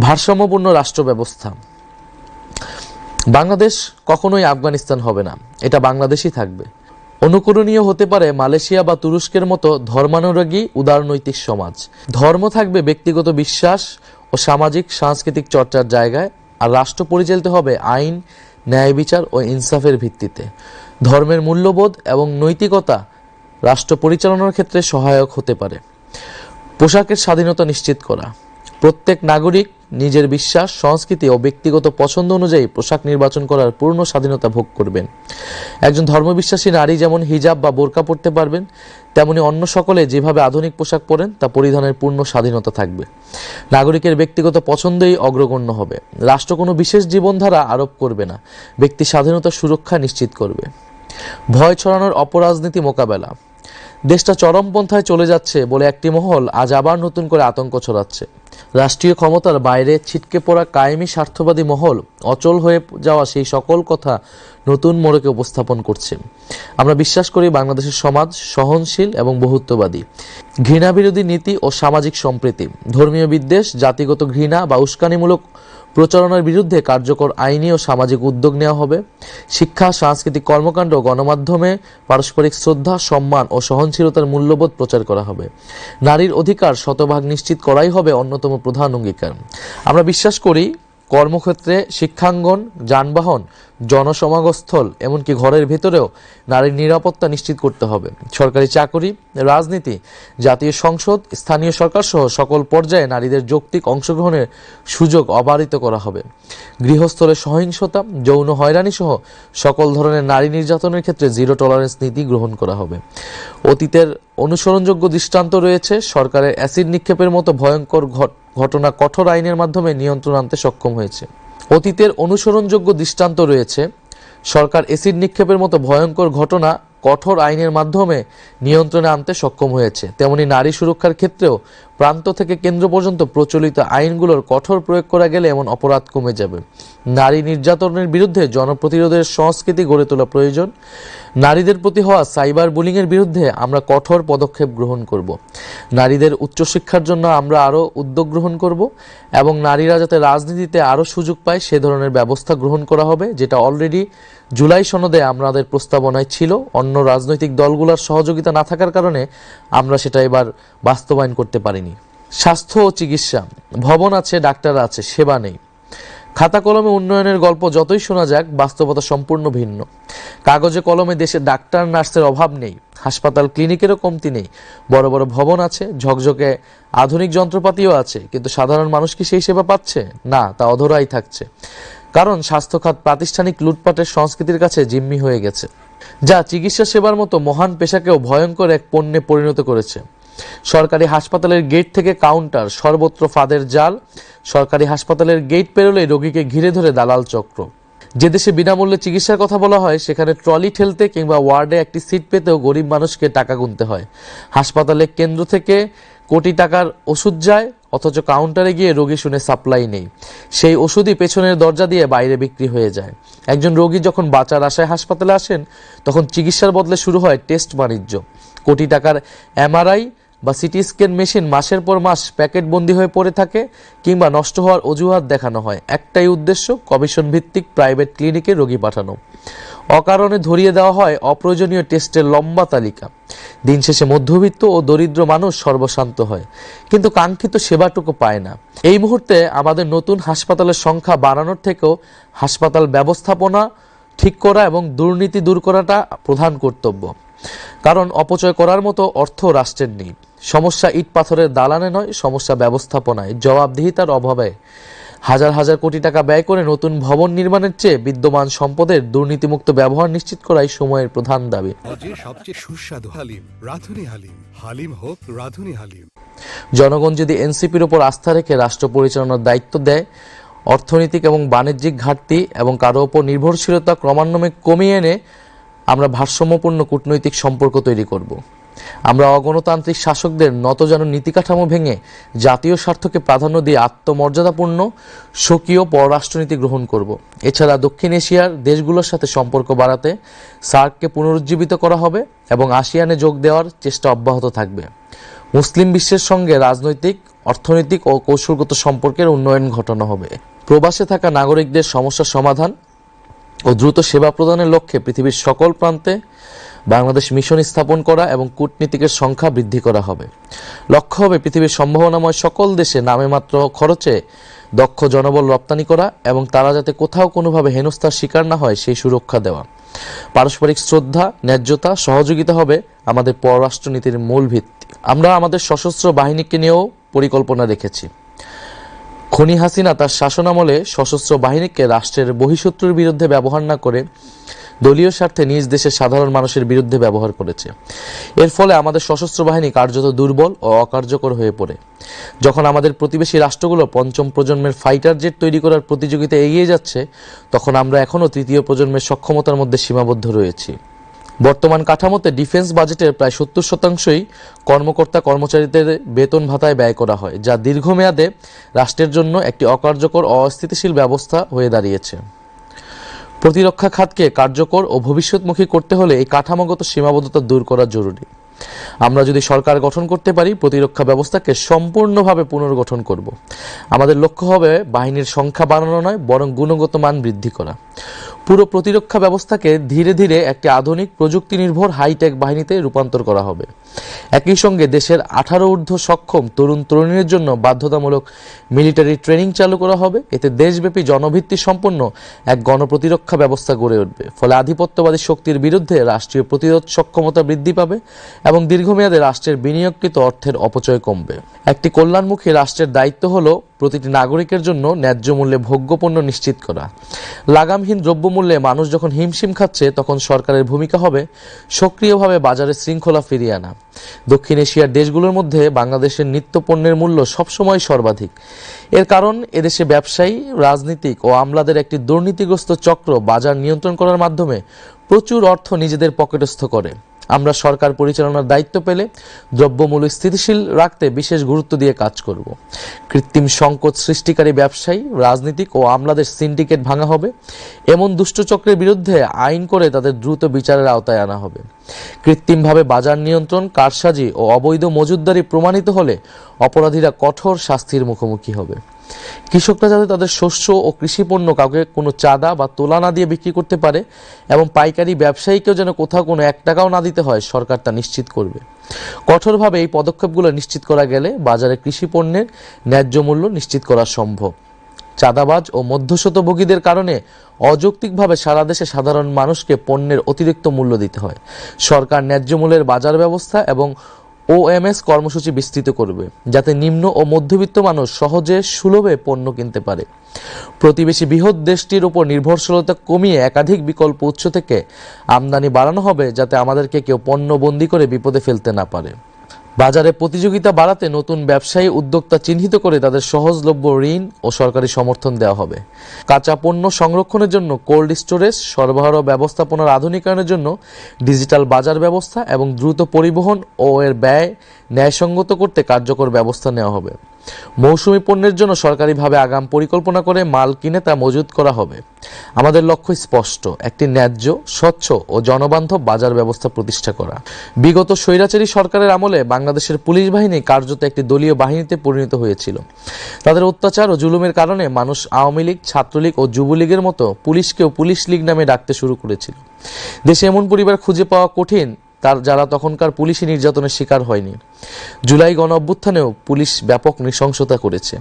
ভারসাম্যপূর্ণ রাষ্ট্র ব্যবস্থা। বাংলাদেশ কখনোই আফগানিস্তান হবে না, এটা বাংলাদেশই থাকবে। অনুকরণীয় হতে পারে মালয়েশিয়া বা তুরস্কের মতো ধর্মানুরাগী উদারনৈতিক সমাজ। ধর্ম থাকবে ব্যক্তিগত বিশ্বাস ও সামাজিক সাংস্কৃতিক চর্চার জায়গায়, আর রাষ্ট্র পরিচালিত হবে আইন, ন্যায় বিচার ও ইনসাফের ভিত্তিতে। ধর্মের মূল্যবোধ এবং নৈতিকতা রাষ্ট্র পরিচালনার ক্ষেত্রে সহায়ক হতে পারে। পোশাকের স্বাধীনতা নিশ্চিত করা। প্রত্যেক নাগরিক নিজের বিশ্বাস, সংস্কৃতি ও ব্যক্তিগত পছন্দ অনুযায়ী পোশাক নির্বাচন করার পূর্ণ স্বাধীনতা ভোগ করবেন। একজন ধর্মবিশ্বাসী নারী যেমন হিজাব বা বোরকা পরতে পারবেন, তেমনি অন্য সকলে যেভাবে আধুনিক পোশাক পরেন তা পরিধানের পূর্ণ স্বাধীনতা থাকবে। নাগরিকের ব্যক্তিগত পছন্দই অগ্রগণ্য হবে। রাষ্ট্র কোনো বিশেষ জীবনধারা আরোপ করবে না, ব্যক্তি স্বাধীনতার সুরক্ষা নিশ্চিত করবে। ভয় ছড়ানোর অপরাজনীতি মোকাবেলা। দেশটা চরমপন্থায় চলে যাচ্ছে বলে একটি মহল আজ আবার নতুন করে আতঙ্ক ছড়াচ্ছে। রাষ্ট্রীয় ক্ষমতার বাইরে ছিটকে পড়া কায়েমি স্বার্থবাদী মহল অচল হয়ে যাওয়া সেই সকল কথা নতুন মোড়কে উপস্থাপন করছে। আমরা বিশ্বাস করি বাংলাদেশের সমাজ সহনশীল এবং বহুত্ববাদী। ঘৃণাবিরোধী নীতি ও সামাজিক সম্প্রীতি, ধর্মীয় বিদ্বেষ, জাতিগত ঘৃণা বা উস্কানিমূলক প্রচারণার বিরুদ্ধে কার্যকর আইনি ও সামাজিক উদ্যোগ নেওয়া হবে। শিক্ষা, সাংস্কৃতিক কর্মকাণ্ড, গণমাধ্যমে পারস্পরিক শ্রদ্ধা, সম্মান ও সহনশীলতার মূল্যবোধ প্রচার করা হবে। নারীর অধিকার শতভাগ নিশ্চিত করাই হবে অন্যতম প্রধান অঙ্গীকার। আমরা বিশ্বাস করি কর্মক্ষেত্রে, শিক্ষাঙ্গন, যানবাহন, জনসমাগমস্থল, এমনকি ঘরের ভেতরেও নারীর নিরাপত্তা নিশ্চিত করতে হবে। সরকারি চাকরি, রাজনীতি, জাতীয় সংসদ, স্থানীয় সরকার সহ সকল পর্যায়ে নারীদের যৌক্তিক অংশগ্রহণের সুযোগ অবারিত করা হবে। গৃহস্থলে সহিংসতা, যৌন হয়রানি সহ সকল ধরনের নারী নির্যাতনের ক্ষেত্রে জিরো টলারেন্স নীতি গ্রহণ করা হবে। অতীতের অনুসরণযোগ্য দৃষ্টান্ত রয়েছে। সরকারের অ্যাসিড নিক্ষেপের মতো ভয়ঙ্কর ঘটনা কঠোর আইনের মাধ্যমে নিয়ন্ত্রণ আনতে সক্ষম হয়েছে। অতীতের অনুসরণযোগ্য দৃষ্টান্ত রয়েছে। সরকার অ্যাসিড নিক্ষেপের মতো ভয়ঙ্কর ঘটনা কঠোর আইনের মাধ্যমে নিয়ন্ত্রণে আনতে সক্ষম হয়েছে। তেমনি নারী সুরক্ষার ক্ষেত্রেও প্রান্ত থেকে কেন্দ্র পর্যন্ত প্রচলিত আইনগুলোর কঠোর প্রয়োগ করা গেলে এমন অপরাধ কমে যাবে। নারী নির্যাতনের বিরুদ্ধে জনপ্রতিরোধের সংস্কৃতি গড়ে তোলা প্রয়োজন। নারীদের প্রতি হওয়া সাইবার বুলিংয়ের বিরুদ্ধে আমরা কঠোর পদক্ষেপ গ্রহণ করব। নারীদের উচ্চশিক্ষার জন্য আমরা আরও উদ্যোগ গ্রহণ করব এবং নারীরা যাতে রাজনীতিতে আরও সুযোগ পায় সে ধরনের ব্যবস্থা গ্রহণ করা হবে, যেটা অলরেডি জুলাই সনদে আমাদের প্রস্তাবনায় ছিল। অন্য রাজনৈতিক দলগুলোর সহযোগিতা না থাকার কারণে আমরা সেটা এবার বাস্তবায়ন করতে পারিনি। স্বাস্থ্য ও চিকিৎসা। ভবন আছে, ডাক্তার আছে, সেবা নেই। খাতা কলমে উন্নয়নের গল্প যতই শোনা যাক, বাস্তবতা সম্পূর্ণ ভিন্ন। কাগজে কলমে দেশে ডাক্তার, নার্সের অভাব নেই, হাসপাতাল, ক্লিনিকেরও কমতি নেই। বড় বড় ভবন আছে, ঝকঝকে আধুনিক যন্ত্রপাতিও আছে, কিন্তু সাধারণ মানুষ কি সেই সেবা পাচ্ছে? না, তা অধরাই থাকছে। কারণ স্বাস্থ্য খাত প্রাতিষ্ঠানিক লুটপাটের সংস্কৃতির কাছে জিম্মি হয়ে গেছে, যা চিকিৎসা সেবার মতো মহান পেশাকেও ভয়ঙ্কর এক পণ্যে পরিণত করেছে। সরকারি হাসপাতালের গেট থেকে কাউন্টার, সর্বত্র ফাঁদের জাল। সরকারি হাসপাতালের গেট পেরোলেই রোগীকে ঘিরে ধরে দালাল চক্র। যে দেশে বিনামূল্যে চিকিৎসার কথা বলা হয়, সেখানে ট্রলি ঠেলতে কিংবা ওয়ার্ডে একটি সিট পেতেও গরিব মানুষকে টাকা গুনতে হয়। হাসপাতালে কেন্দ্র থেকে কোটি টাকার ওষুধ যায়, অথচ কাউন্টারে গিয়ে রোগী শুনে সাপ্লাই নেই। সেই ওষুধই পেছনের দরজা দিয়ে বাইরে বিক্রি হয়ে যায়। একজন রোগী যখন বাঁচার আশায় হাসপাতালে আসেন, তখন চিকিৎসার বদলে শুরু হয় টেস্ট বাণিজ্য। কোটি টাকার এমআরআই বা সিটি স্ক্যান মেশিন মাসের পর মাস প্যাকেটবন্দি হয়ে পড়ে থাকে কিংবা নষ্ট হওয়ার অজুহাত দেখানো হয়। একটাই উদ্দেশ্য, কমিশন ভিত্তিক প্রাইভেট ক্লিনিকে রোগী পাঠানো। অকারণে ধরিয়ে দেওয়া হয় অপ্রয়োজনীয় টেস্টের লম্বা তালিকা। দিন শেষে মধ্যবিত্ত ও দরিদ্র মানুষ সর্বশান্ত হয়, কিন্তু কাঙ্ক্ষিত সেবাটুকু পায় না। এই মুহূর্তে আমাদের নতুন হাসপাতালের সংখ্যা বাড়ানোর থেকেও হাসপাতাল ব্যবস্থাপনা ঠিক করা এবং দুর্নীতি দূর করাটা প্রধান কর্তব্য। কারণ অপচয় করার মতো অর্থ রাষ্ট্রের নেই। সমস্যা ইট পাথরের দালানে নয়, সমস্যা ব্যবস্থাপনায়, জবাবদিহিতার অভাবে। হাজার হাজার কোটি টাকা ব্যয় করে নতুন ভবন নির্মাণের চেয়ে বিদ্যমান সম্পদের দুর্নীতিমুক্ত ব্যবহার নিশ্চিত করাই সময়ের প্রধান দাবি। সবচেয়ে সুস্বাদু হালিম, রাঁধুনি হালিম। হালিম হোক রাঁধুনি হালিম। জনগণ যদি এনসিপির উপর আস্থা রেখে রাষ্ট্র পরিচালনার দায়িত্ব দেয়, অর্থনৈতিক এবং বাণিজ্যিক ঘাটতি এবং কারো ওপর নির্ভরশীলতা ক্রমান্বয়ে কমিয়ে এনে আমরা ভারসাম্যপূর্ণ কূটনৈতিক সম্পর্ক তৈরি করব। আমরা অগণতান্ত্রিক শাসকদের নতজানু নীতিকাঠামো ভেঙে জাতীয় স্বার্থকে প্রাধান্য দিয়ে আত্মমর্যাদাপূর্ণ স্বকীয় পররাষ্ট্রনীতি গ্রহণ করব। এছাড়া দক্ষিণ এশিয়ার দেশগুলোর সাথে সম্পর্ক বাড়াতে সার্ককে পুনরুজ্জীবিত করা হবে এবং আসিয়ানে যোগ দেওয়ার চেষ্টা অব্যাহত থাকবে। মুসলিম বিশ্বের সঙ্গে রাজনৈতিক, অর্থনৈতিক ও কৌশলগত সম্পর্কের উন্নয়ন ঘটানো হবে। প্রবাসে থাকা নাগরিকদের সমস্যার সমাধান ও দ্রুত সেবা প্রদানের লক্ষ্যে পৃথিবীর সকল প্রান্তে বাংলাদেশ মিশন স্থাপন করা এবং কূটনীতিকের সংখ্যা বৃদ্ধি করা হবে। লক্ষ্য হবে পৃথিবীর সম্ভাবনাময় সকল দেশে নামেমাত্র খরচে দক্ষ জনবল রপ্তানি করা এবং তারা যাতে কোথাও কোনোভাবে হেনস্থার শিকার না হয় সেই সুরক্ষা দেওয়া। পারস্পরিক শ্রদ্ধা, ন্যায্যতা, সহযোগিতা হবে আমাদের পররাষ্ট্রনীতির মূল ভিত্তি। আমরা আমাদের সশস্ত্র বাহিনীকে নিয়েও পরিকল্পনা রেখেছি। খনি হাসিনা তার শাসনামলে সশস্ত্র বাহিনীকে রাষ্ট্রের বহিঃশত্রুর বিরুদ্ধে ব্যবহার না করে দলীয় স্বার্থে নিজ দেশের সাধারণ মানুষের বিরুদ্ধে ব্যবহার করেছে। এর ফলে আমাদের সশস্ত্র বাহিনী কার্যত দুর্বল ও অকার্যকর হয়ে পড়ে। যখন আমাদের প্রতিবেশী রাষ্ট্রগুলো পঞ্চম প্রজন্মের ফাইটার জেট তৈরি করার প্রতিযোগিতায় এগিয়ে যাচ্ছে, তখন আমরা এখনও তৃতীয় প্রজন্মের সক্ষমতার মধ্যে সীমাবদ্ধ রয়েছি। বর্তমান কাঠামোতে ডিফেন্স বাজেটের প্রায় 70%ই কর্মকর্তা কর্মচারীদের বেতন ভাতায় ব্যয় করা হয়, যা দীর্ঘমেয়াদে রাষ্ট্রের জন্য একটি অকার্যকর ও অস্থিতিশীল ব্যবস্থা হয়ে দাঁড়িয়েছে। প্রতিরক্ষা খাতকে কার্যকর ও ভবিষ্যৎমুখী করতে হলে এই কাঠামোগত সীমাবদ্ধতা দূর করা জরুরি। আমরা যদি সরকার গঠন করতে পারি, প্রতিরক্ষা ব্যবস্থাকে সম্পূর্ণভাবে পুনর্গঠন করব। আমাদের লক্ষ্য হবে বাহিনীর সংখ্যা বাড়ানো নয়, বরং গুণগত মান বৃদ্ধি করা। পুরো প্রতিরক্ষা ব্যবস্থাকে ধীরে ধীরে একটি আধুনিক প্রযুক্তি নির্ভর হাইটেক বাহিনীতে রূপান্তর করা হবে। একই সঙ্গে দেশের 18 ঊর্ধ্ব সক্ষম তরুণ তরুণীদের জন্য বাধ্যতামূলক মিলিটারি ট্রেনিং চালু করা হবে। এতে দেশব্যাপী জনভিত্তি সম্পন্ন এক গণপ্রতিরক্ষা ব্যবস্থা গড়ে উঠবে। ফলে আধিপত্যবাদী শক্তির বিরুদ্ধে রাষ্ট্রীয় প্রতিরোধ সক্ষমতা বৃদ্ধি পাবে এবং দীর্ঘমেয়াদে রাষ্ট্রের বিনিয়োগকৃত অর্থের অপচয় কমবে। একটি কল্যাণমুখী রাষ্ট্রের দায়িত্ব হলো প্রতিটি নাগরিকের জন্য ন্যায্য মূল্যে ভোগ্যপণ্য নিশ্চিত করা। লাগামহীন দ্রব্যমূল্যে মানুষ যখন হিমশিম খাচ্ছে, তখন সরকারের ভূমিকা হবে সক্রিয়ভাবে বাজারে শৃঙ্খলা ফিরিয়ে আনা। দক্ষিণ এশিয়ার দেশগুলোর মধ্যে বাংলাদেশের নিত্য পণ্যের মূল্য সবসময় সর্বাধিক। এর কারণ এদেশে ব্যবসায়ী, রাজনীতিক ও আমলাদের একটি দুর্নীতিগ্রস্ত চক্র বাজার নিয়ন্ত্রণ করার মাধ্যমে প্রচুর অর্থ নিজেদের পকেটস্থ করে। আমরা সরকার পরিচালনার দায়িত্ব পেলে দ্রব্যমূল্য স্থিতিশীল রাখতে বিশেষ গুরুত্ব দিয়ে কাজ করব। কৃত্রিম সংকট সৃষ্টিকারী ব্যবসায়ী, রাজনীতিক ও আমলাদের সিন্ডিকেট ভাঙা হবে। এমন দুষ্টচক্রের বিরুদ্ধে আইন করে তাদের দ্রুত বিচারের আওতায় আনা হবে। কৃত্রিমভাবে বাজার নিয়ন্ত্রণ, কারসাজি ও অবৈধ মজুতদারি প্রমাণিত হলে অপরাধীরা কঠোর শাস্তির মুখোমুখি হবে। কৃষকরা যাতে তাদের শস্য ও কৃষিপণ্য কাউকে কোনো চাঁদা বা তোলা না দিয়ে বিক্রি করতে পারে এবং পাইকারি ব্যবসায়ীকেও যেন কোথাও কোনো 1 টাকাও না দিতে হয়, সরকার তা নিশ্চিত করবে। কঠোরভাবে এই পদক্ষেপগুলো নিশ্চিত করা গেলে বাজারে কৃষি পণ্যের ন্যায্য মূল্য নিশ্চিত করা সম্ভব। চাঁদাবাজ ও মধ্যস্বত্বভোগীদের কারণে অযৌক্তিকভাবে সারা দেশে সাধারণ মানুষকে পণ্যের অতিরিক্ত মূল্য দিতে হয়। সরকার ন্যায্য মূল্যের বাজার ব্যবস্থা এবং OMS কর্মসূচি বিস্তৃত করবে, যাতে নিম্ন ও মধ্যবিত্ত মানুষ সহজে সুলভে পণ্য কিনতে পারে। প্রতিবেশী বৃহৎ দেশটির উপর নির্ভরশীলতা কমিয়ে একাধিক বিকল্প উৎস থেকে আমদানি বাড়ানো হবে, যাতে আমাদেরকে কেউ পণ্য বন্দী করে বিপদে ফেলতে না পারে। বাজারে প্রতিযোগিতা বাড়াতে নতুন ব্যবসায়ী উদ্যোক্তা চিহ্নিত করে তাদের সহজলভ্য ঋণ ও সরকারি সমর্থন দেওয়া হবে। কাঁচা পণ্য সংরক্ষণের জন্য কোল্ড স্টোরেজ, সরবরাহ ব্যবস্থাপনার আধুনিকায়নের জন্য ডিজিটাল বাজার ব্যবস্থা এবং দ্রুত পরিবহন ও এর ব্যয় ন্যায়সঙ্গত করতে কার্যকর ব্যবস্থা নেওয়া হবে। মৌসুমী পণ্যের জন্য সরকারিভাবে আগাম পরিকল্পনা করে মাল কিনে তা মজুত করা হবে। আমাদের লক্ষ্য স্পষ্ট, একটি ন্যায্য, স্বচ্ছ ও জনবান্ধব বাজার ব্যবস্থা প্রতিষ্ঠা করা। বিগত স্বৈরাচারী সরকারের আমলে বাংলাদেশের পুলিশ বাহিনী কার্যত একটি দলীয় বাহিনীতে পরিণত হয়েছিল। তাদের অত্যাচার ও জুলুমের কারণে মানুষ আওয়ামী লীগ, ছাত্রলীগ ও যুবলীগের মতো পুলিশকেও পুলিশ লীগ নামে ডাকতে শুরু করেছিল। দেশে এমন পরিবার খুঁজে পাওয়া কঠিন যারা তখনকার পুলিশি নির্যাতনের শিকার হয়নি। জুলাই গণ অভ্যুত্থানেও পুলিশ ব্যাপক নৃশংসতা করেছে।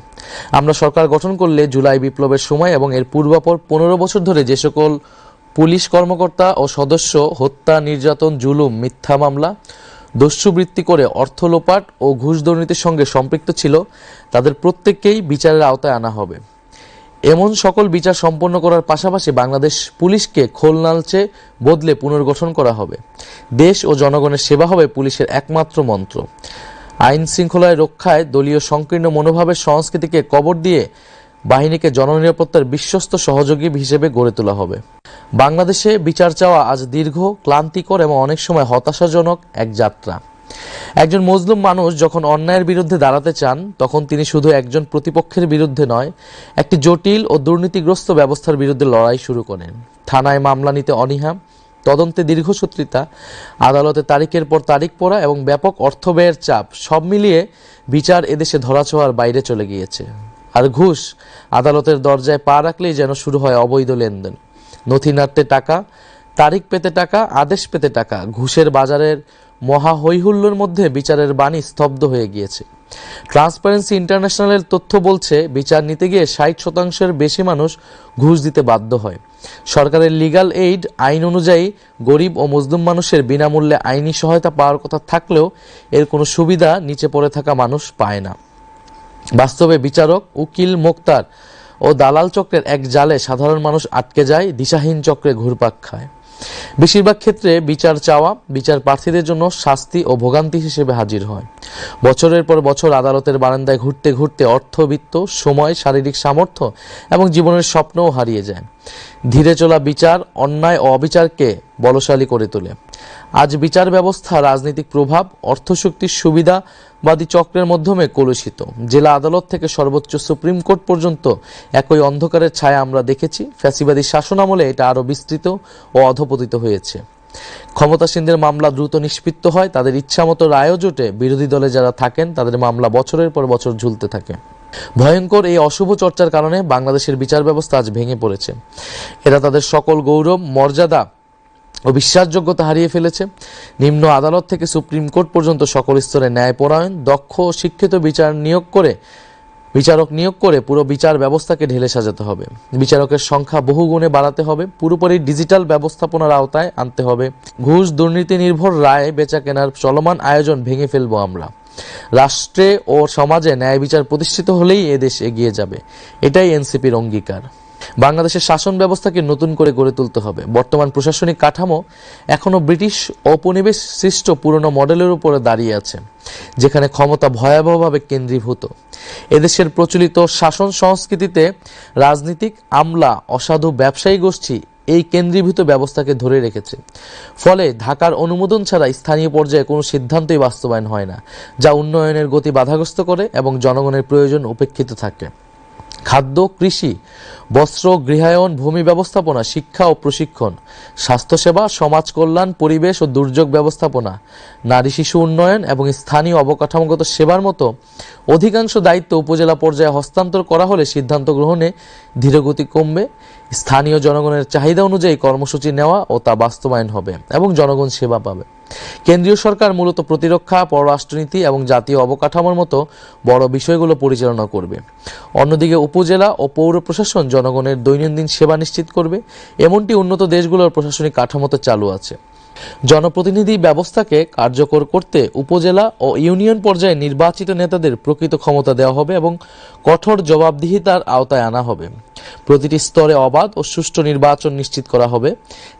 আমরা সরকার গঠন করলে জুলাই বিপ্লবের সময় এবং এর পূর্বাপর 15 বছর ধরে যে সকল পুলিশ কর্মকর্তা ও সদস্য হত্যা, নির্যাতন, জুলুম, মিথ্যা মামলা, দস্যুবৃত্তি করে অর্থ লোপাট ও ঘুষ দুর্নীতির সঙ্গে সম্পৃক্ত ছিল, তাদের প্রত্যেককেই বিচারের আওতায় আনা হবে। এমন সকল বিচার সম্পন্ন করার পাশাপাশি বাংলাদেশ পুলিশকে খোলনালচে বদলে পুনর্গঠন করা হবে। দেশ ও জনগণের সেবা হবে পুলিশের একমাত্র মন্ত্র। আইন শৃঙ্খলায় রক্ষায় দলীয় সংকীর্ণ মনোভাবের সংস্কৃতিকে কবর দিয়ে বাহিনীকে জননিরাপত্তার বিশ্বস্ত সহযোগী হিসেবে গড়ে তোলা হবে। বাংলাদেশে বিচার চাওয়া আজ দীর্ঘ, ক্লান্তিকর এবং অনেক সময় হতাশাজনক এক যাত্রা। একজন মজলুম মানুষ যখন অন্যায়ের বিরুদ্ধে দাঁড়াতে চান, তখন তিনি শুধু একজন প্রতিপক্ষের বিরুদ্ধে নয়, একটি জটিল ও দুর্নীতিগ্রস্ত ব্যবস্থার বিরুদ্ধে লড়াই শুরু করেন। থানায় মামলা নিতে অনীহা, তদন্তে দীর্ঘসূত্রিতা, আদালতে তারিখের পর তারিখ পড়া এবং ব্যাপক অর্থ ব্যয়ের চাপ সব মিলিয়ে বিচার এদেশে ধরাছোঁয়ার বাইরে চলে গিয়েছে। আর ঘুষ, আদালতের দরজায় পা রাখলেই যেন শুরু হয় অবৈধ লেনদেন। নথি নাড়তে টাকা, তারিখ পেতে টাকা, আদেশ পেতে টাকা, ঘুষের বাজারের মহা হৈহুল্লোর মধ্যে বিচারের বাণী স্তব্ধ হয়ে গিয়েছে। ট্রান্সপারেন্সি ইন্টারন্যাশনালের তথ্য বলছে, বিচার নিতে গিয়ে 60%-এর বেশি মানুষ ঘুষ দিতে বাধ্য হয়। সরকারের লিগ্যাল এইড আইন অনুযায়ী গরিব ও মজলুম মানুষের বিনামূল্যে আইনি সহায়তা পাওয়ার কথা থাকলেও এর কোনো সুবিধা নিচে পড়ে থাকা মানুষ পায় না। বাস্তবে বিচারক, উকিল, মোক্তার ও দালাল চক্রের এক জালে সাধারণ মানুষ আটকে যায়, দিশাহীন চক্রে ঘুরপাক খায়। বেশিরভাগ ক্ষেত্রে বিচার চাওয়া বিচার প্রার্থীদের জন্য শাস্তি ও ভোগান্তি হিসেবে হাজির হয়। বছরের পর বছর আদালতের বারান্দায় ঘুরতে ঘুরতে অর্থবিত্ত, সময়, শারীরিক সামর্থ্য এবং জীবনের স্বপ্নও হারিয়ে যায়। ধীরে চলা বিচার অন্যায় ও অবিচারকে বলশালী করে তোলে। আজ বিচার ব্যবস্থা রাজনৈতিক প্রভাব, অর্থশক্তির সুবিধাবাদী চক্রের মাধ্যমে কলুষিত। জেলা আদালত থেকে সর্বোচ্চ সুপ্রিম কোর্ট পর্যন্ত একই অন্ধকারের ছায়া আমরা দেখেছি। ফ্যাসিবাদী শাসনামলে এটা আরও বিস্তৃত ও অধপতিত হয়েছে। ক্ষমতাসীনদের মামলা দ্রুত নিষ্পত্তি হয়, তাদের ইচ্ছামতো রায়ও জোটে। বিরোধী দলে যারা থাকেন তাদের মামলা বছরের পর বছর ঝুলতে থাকে। ভয়ঙ্কর এই অশুভ চর্চার কারণে বাংলাদেশের বিচার ব্যবস্থা আজ ভেঙে পড়েছে। এরা তাদের সকল গৌরব, মর্যাদা ও বিশ্বাসযোগ্যতা হারিয়ে ফেলেছে। নিম্ন আদালত থেকে সুপ্রিম কোর্ট পর্যন্ত সকল স্তরে ন্যায়পরায়ণ, দক্ষ ও শিক্ষিত বিচারক নিয়োগ করে পুরো বিচার ব্যবস্থাকে ঢেলে সাজাতে হবে। বিচারকের সংখ্যা বহুগুণে বাড়াতে হবে। পুরোপুরি ডিজিটাল ব্যবস্থাপনার আওতায় আনতে হবে। ঘুষ, দুর্নীতি নির্ভর রায় বেচা কেনার চলমান আয়োজন ভেঙে ফেলবো আমরা। রাষ্ট্রে ও সমাজে ন্যায় বিচার প্রতিষ্ঠিত হলেই এদেশ এগিয়ে যাবে। এটাই এনসিপির অঙ্গীকার। বাংলাদেশের শাসন ব্যবস্থাকে নতুন করে গড়ে তুলতে হবে। বর্তমান প্রশাসনিক কাঠামো এখনো ব্রিটিশ ঔপনিবেশ সৃষ্ট পুরনো মডেলের উপরে দাঁড়িয়ে আছে, যেখানে ক্ষমতা ভয়াবহভাবে কেন্দ্রীভূত। এদেশের প্রচলিত শাসন সংস্কৃতিতে রাজনীতিক আমলা, অসাধু ব্যবসায়ী গোষ্ঠী এই কেন্দ্রীভূত ব্যবস্থাকে ধরে রেখেছে। ফলে ঢাকার অনুমোদন ছাড়া স্থানীয় পর্যায়ে কোনো সিদ্ধান্তই বাস্তবায়ন হয় না, যা উন্নয়নের গতি বাধাগ্রস্ত করে এবং জনগণের প্রয়োজন উপেক্ষিত থাকে। খাদ্য, কৃষি, বস্ত্র, গৃহায়ন, ভূমি ব্যবস্থাপনা, শিক্ষা ও প্রশিক্ষণ, স্বাস্থ্যসেবা, সমাজ কল্যাণ, পরিবেশ ও দুর্যোগ ব্যবস্থাপনা, নারী শিশু উন্নয়ন এবং স্থানীয় অবকাঠামোগত সেবার মতো অধিকাংশ দায়িত্ব উপজেলা পর্যায়ে হস্তান্তর করা হলে সিদ্ধান্ত গ্রহণে ধীরগতি কমবে। স্থানীয় জনগণের চাহিদা অনুযায়ী কর্মসূচি নেওয়া ও তা বাস্তবায়ন হবে এবং জনগণ সেবা পাবে। কেন্দ্রীয় সরকার মূলত প্রতিরক্ষা, পররাষ্ট্রনীতি এবং জাতীয় অবকাঠামোর মতো বড় বিষয়গুলো পরিচালনা করবে। অন্যদিকে উপজেলা ও পৌর প্রশাসন জনগণের দৈনন্দিন সেবা নিশ্চিত করবে। এমনটি উন্নত দেশগুলোর প্রশাসনিক কাঠামোতে চালু আছে। জনপ্রতিনিধি ব্যবস্থাকে কার্যকর করতে উপজেলা ও ইউনিয়ন পর্যায়ে নির্বাচিত নেতাদের প্রকৃত ক্ষমতা দেওয়া হবে এবং কঠোর জবাবদিহিতার আওতায় আনা হবে। প্রতিটি স্তরে অবাধ ও সুষ্ঠু নির্বাচন নিশ্চিত করা হবে।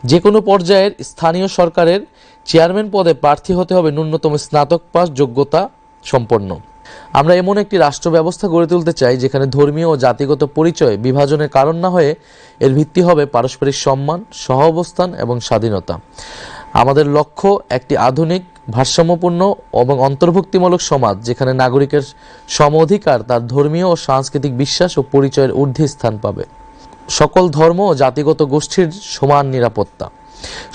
যে কোনো পর্যায়ের স্থানীয় সরকারের চেয়ারম্যান পদে প্রার্থী হতে হবে ন্যূনতম স্নাতক পাস যোগ্যতা সম্পন্ন। আমরা এমন একটি রাষ্ট্র ব্যবস্থা গড়ে তুলতে চাই যেখানে ধর্মীয় ও জাতিগত পরিচয় বিভাজনের কারণ না হয়ে এর ভিত্তি হবে পারস্পরিক সম্মান, সহাবস্থান এবং স্বাধীনতা। আমাদের লক্ষ্য একটি আধুনিক, ভারসাম্যপূর্ণ এবং অন্তর্ভুক্তিমূলক সমাজ, যেখানে নাগরিকের সম অধিকার তার ধর্মীয় ও সাংস্কৃতিক বিশ্বাস ও পরিচয়ের ঊর্ধ্বে স্থান পাবে। সকল ধর্ম ও জাতিগত গোষ্ঠীর সমান নিরাপত্তা।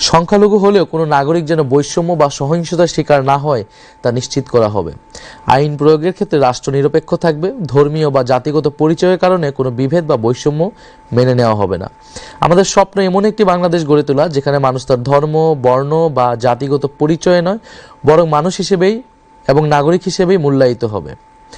সংখ্যালঘু হলেও কোনো নাগরিক যেন বৈষম্য বা সহিংসতার শিকার না হয় তা নিশ্চিত করা হবে। আইন প্রয়োগের ক্ষেত্রে রাষ্ট্র নিরপেক্ষ থাকবে। ধর্মীয় বা জাতিগত পরিচয়ের কারণে কোনো বিভেদ বা বৈষম্য মেনে নেওয়া হবে না। আমাদের স্বপ্ন এমন একটি বাংলাদেশ গড়ে তোলা যেখানে মানুষ তার ধর্ম, বর্ণ বা জাতিগত পরিচয়ে নয়, বরং মানুষ হিসেবেই এবং নাগরিক হিসেবেই মূল্যায়িত হবে।